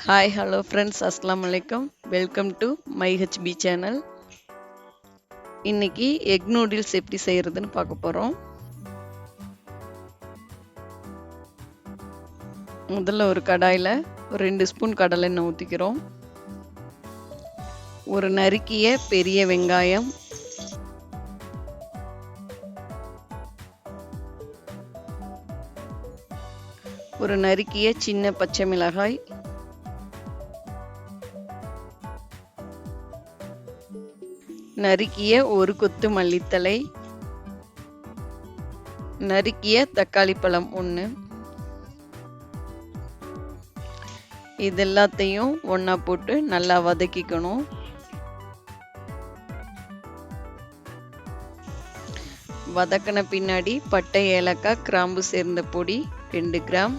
Hi hello friends, அஸ்ஸலாமு அலைக்கும். Welcome to my HP channel. இன்னைக்கு எக் நூடுல்ஸ் எப்படி செய்யறதுன்னு பார்க்க போகிறோம். முதல்ல ஒரு கடாயில் ஒரு 2 ஸ்பூன் கடலை எண்ணெய் ஊற்றிக்கிறோம். ஒரு நறுக்கிய பெரிய வெங்காயம், ஒரு நறுக்கிய சின்ன பச்சை மிளகாய், நறுக்கிய ஒரு கொத்து மல்லித்தழை, நறுக்கிய தக்காளி பழம் 1. இது எல்லாத்தையும் ஒண்ணா போட்டு நல்லா வதக்கிக்கணும். வதக்கின பின்னாடி பட்டை, ஏலக்காய், கிராம்பு சேர்ந்த பொடி 2 கிராம்,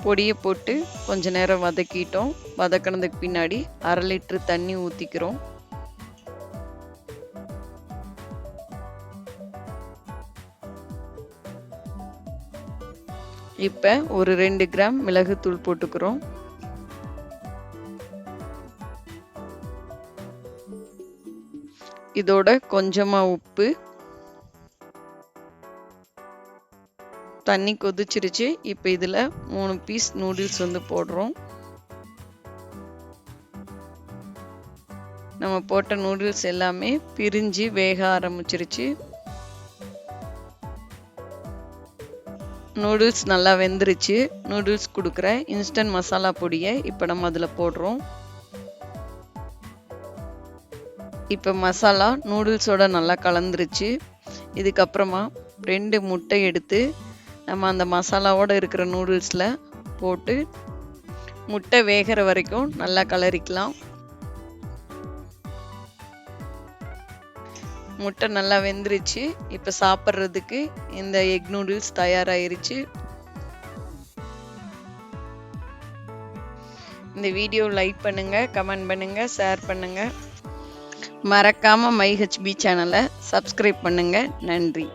பொடியை போட்டு கொஞ்ச நேரம் வதக்கிட்டோம். வதக்கினதுக்கு பின்னாடி 1/2 லிட்டர் தண்ணி ஊற்றிக்கிறோம். இப்போ ஒரு 2 கிராம் மிளகுத்தூள் போட்டுக்கிறோம். இதோட கொஞ்சமா உப்பு. தண்ணி கொதிச்சிருச்சு. இப்போ இதில் 3 பீஸ் நூடுல்ஸ் போடுறோம். நம்ம போட்ட நூடுல்ஸ் எல்லாமே பிரிஞ்சு வேக ஆரம்பிச்சிருச்சு. நூடுல்ஸ் நல்லா வெந்துருச்சு. நூடுல்ஸ் கொடுக்குற இன்ஸ்டன்ட் மசாலா பொடியை இப்போ நம்ம அதில் போடுறோம். இப்போ மசாலா நூடுல்ஸோட நல்லா கலந்துருச்சு. இதுக்கப்புறமா 2 முட்டை எடுத்து நம்ம அந்த மசாலாவோட இருக்கிற நூடுல்ஸில் போட்டு முட்டை வேகிற வரைக்கும் நல்லா கலரிக்கலாம். முட்டை நல்லா வெந்துருச்சு. இப்போ சாப்பிட்றதுக்கு இந்த எக் நூடுல்ஸ் தயாராகிருச்சு. இந்த வீடியோ லைக் பண்ணுங்க, கமெண்ட் பண்ணுங்க, ஷேர் பண்ணுங்க. மறக்காம மை ஹெச்பி சேனலை சப்ஸ்கிரைப் பண்ணுங்க. நன்றி.